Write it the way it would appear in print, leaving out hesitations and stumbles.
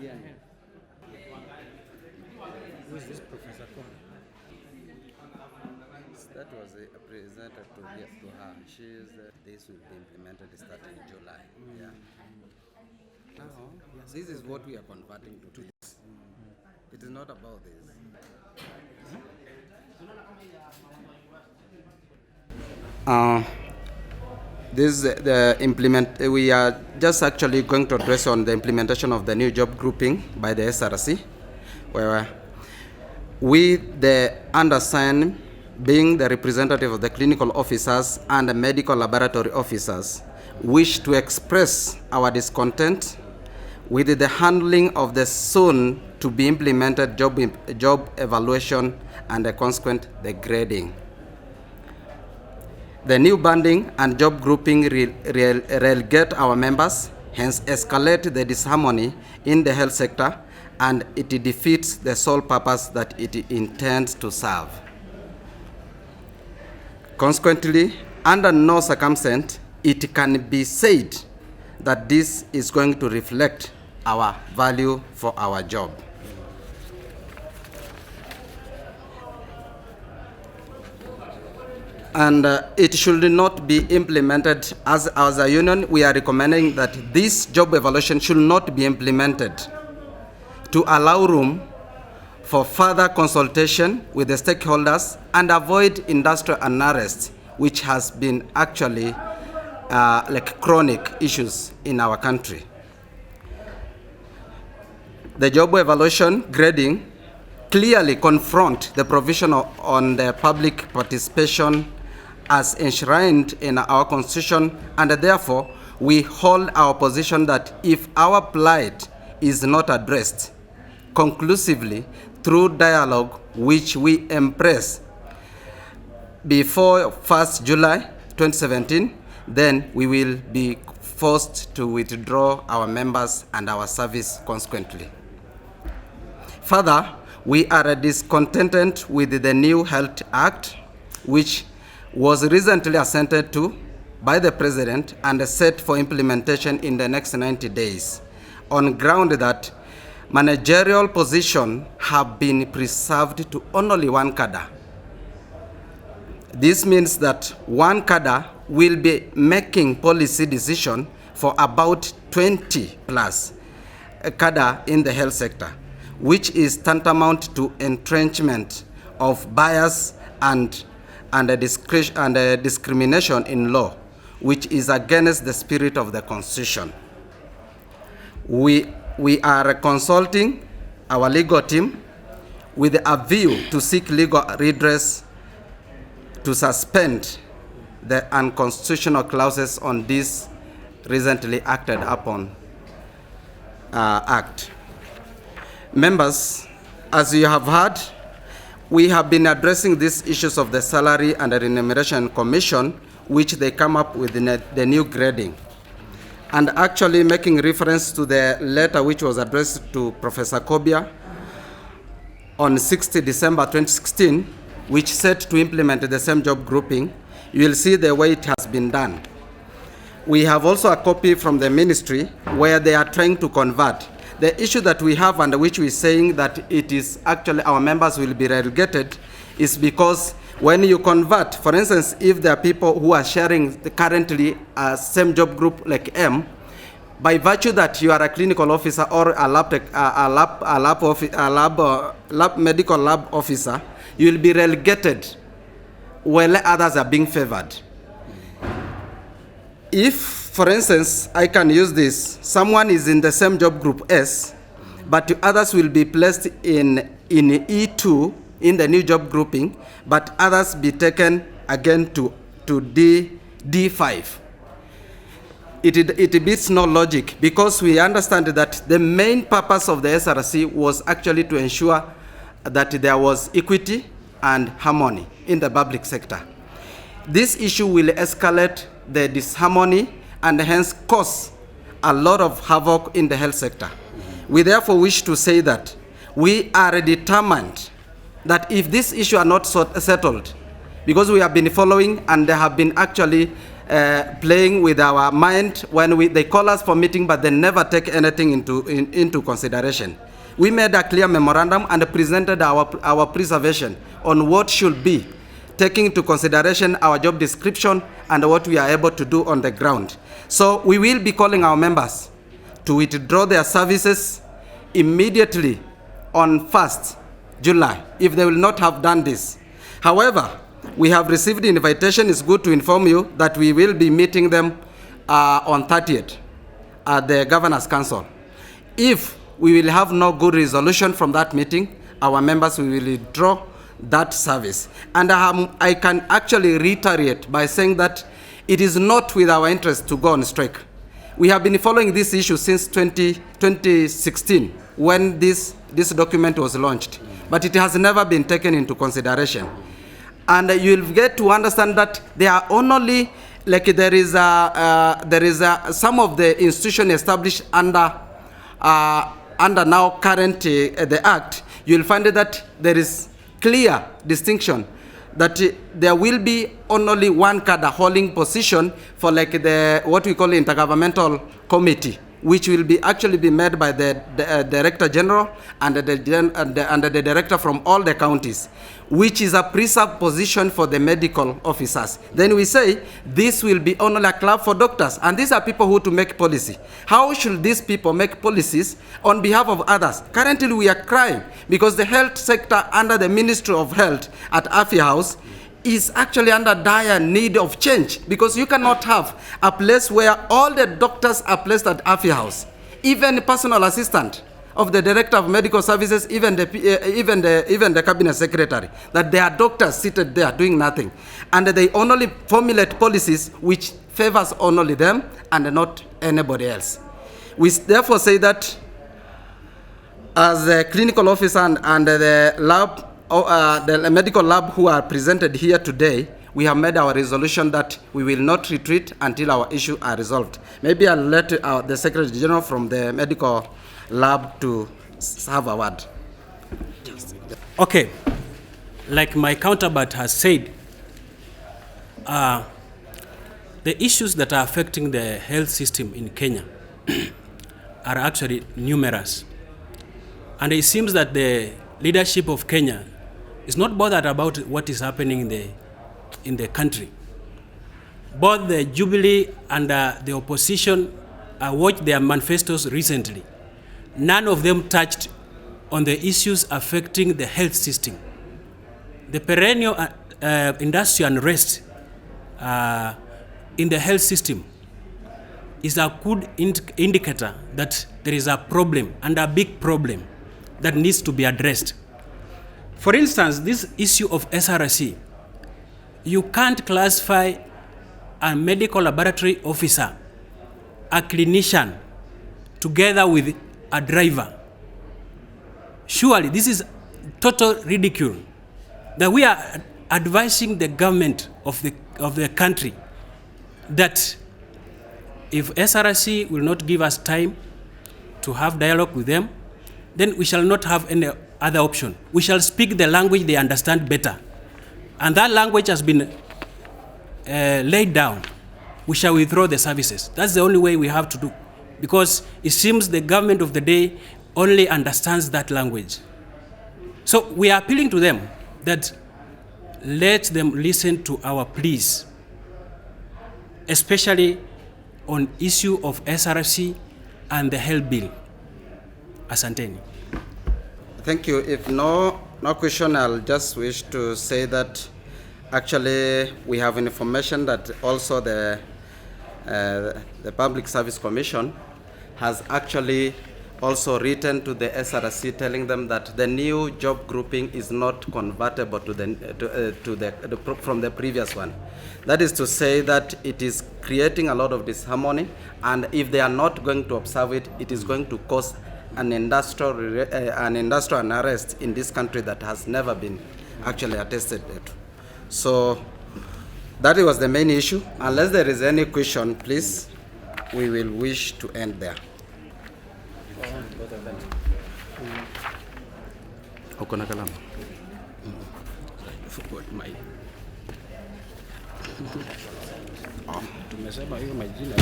Who is this Professor Kobe? That was presented to her. This will be implemented starting July. Yeah. Now, this is what we are converting to this. It is not about this. This the implement. We are just actually going to address on the implementation of the new job grouping by the SRC, where we, the undersigned, being the representative of the clinical officers and the medical laboratory officers, wish to express our discontent with the handling of the soon to be implemented job evaluation and the consequent the grading. The new banding and job grouping relegate our members, hence escalate the disharmony in the health sector, and it defeats the sole purpose that it intends to serve. Consequently, under no circumstance it can be said that this is going to reflect our value for our job. And it should not be implemented. As a union, we are recommending that this job evaluation should not be implemented to allow room for further consultation with the stakeholders and avoid industrial unrest, which has been actually like chronic issues in our country. The job evaluation grading clearly confront the provision on the public participation as enshrined in our constitution, and therefore we hold our position that if our plight is not addressed conclusively through dialogue, which we embrace before 1st July 2017, then we will be forced to withdraw our members and our service consequently. Further, we are discontented with the new Health Act, which was recently assented to by the President and set for implementation in the next 90 days, on ground that managerial positions have been preserved to only one cadre. This means that one cadre will be making policy decision for about 20 plus cadre in the health sector, which is tantamount to entrenchment of bias and discrimination in law, which is against the spirit of the Constitution. We are consulting our legal team with a view to seek legal redress to suspend the unconstitutional clauses on this recently acted upon act. Members, as you have heard, we have been addressing these issues of the Salary and the Remuneration Commission, which they come up with the new grading. And actually making reference to the letter which was addressed to Professor Kobia on 60 December 2016, which set to implement the same job grouping, you will see the way it has been done. We have also a copy from the ministry where they are trying to convert. The issue that we have and which we're saying that it is actually our members will be relegated is because when you convert, for instance, if there are people who are sharing currently a same job group like M, by virtue that you are a clinical officer or a medical lab officer, you will be relegated while others are being favored. If, for instance, I can use this, someone is in the same job group S, but others will be placed in E2 in the new job grouping, but others be taken again to D5. It beats no logic, because we understand that the main purpose of the SRC was actually to ensure that there was equity and harmony in the public sector. This issue will escalate the disharmony and hence cause a lot of havoc in the health sector. We therefore wish to say that we are determined that if this issue are not settled, because we have been following and there have been actually playing with our mind when they call us for meeting, but they never take anything into consideration. We made a clear memorandum and presented our preservation on what should be, taking into consideration our job description and what we are able to do on the ground. So we will be calling our members to withdraw their services immediately on 1st July, if they will not have done this. However, we have received the invitation. It's good to inform you that we will be meeting them on 30th at the Governor's Council. If we will have no good resolution from that meeting, our members will withdraw that service. And I can actually reiterate by saying that it is not with our interest to go on strike. We have been following this issue since 2016 when this document was launched, but it has never been taken into consideration. And you'll get to understand that there are only, like there is some of the institutions established under now current the Act. You'll find that there is clear distinction that there will be only one cadre holding position for like what we call intergovernmental committee, which will be actually be made by the Director General and the Director from all the counties, which is a preserved position for the medical officers. Then we say this will be only a club for doctors, and these are people who to make policy. How should these people make policies on behalf of others? Currently we are crying because the health sector under the Ministry of Health at Afia House is actually under dire need of change, because you cannot have a place where all the doctors are placed at Afia House, even the personal assistant of the Director of Medical Services, even the Cabinet Secretary, that there are doctors seated there doing nothing, and they only formulate policies which favors only them and not anybody else. We therefore say that as a clinical officer and the lab, the medical lab who are presented here today, we have made our resolution that we will not retreat until our issues are resolved. Maybe I'll let the Secretary General from the medical lab to have a word. Okay, like my counterpart has said, the issues that are affecting the health system in Kenya are actually numerous. And it seems that the leadership of Kenya is not bothered about what is happening in the country. Both the Jubilee and the opposition watched their manifestos recently. None of them touched on the issues affecting the health system. The perennial industrial unrest in the health system is a good indicator that there is a problem, and a big problem, that needs to be addressed. For instance, this issue of SRC, you can't classify a medical laboratory officer, a clinician, together with a driver. Surely this is total ridicule, that we are advising the government of the country that if SRC will not give us time to have dialogue with them, then we shall not have any other option. We shall speak the language they understand better. And that language has been laid down. We shall withdraw the services. That's the only way we have to do. Because it seems the government of the day only understands that language. So we are appealing to them that let them listen to our pleas, especially on issue of SRC and the health bill. Asanteni. Thank you. If no question, I'll just wish to say that actually we have information that also the Public Service Commission has actually also written to the SRC telling them that the new job grouping is not convertible from the previous one. That is to say that it is creating a lot of disharmony, and if they are not going to observe it, it is going to cause an industrial unrest in this country that has never been actually attested to. So that was the main issue. Unless there is any question, please, we will wish to end there. Ukona kalamu? Tumesema hiyo majina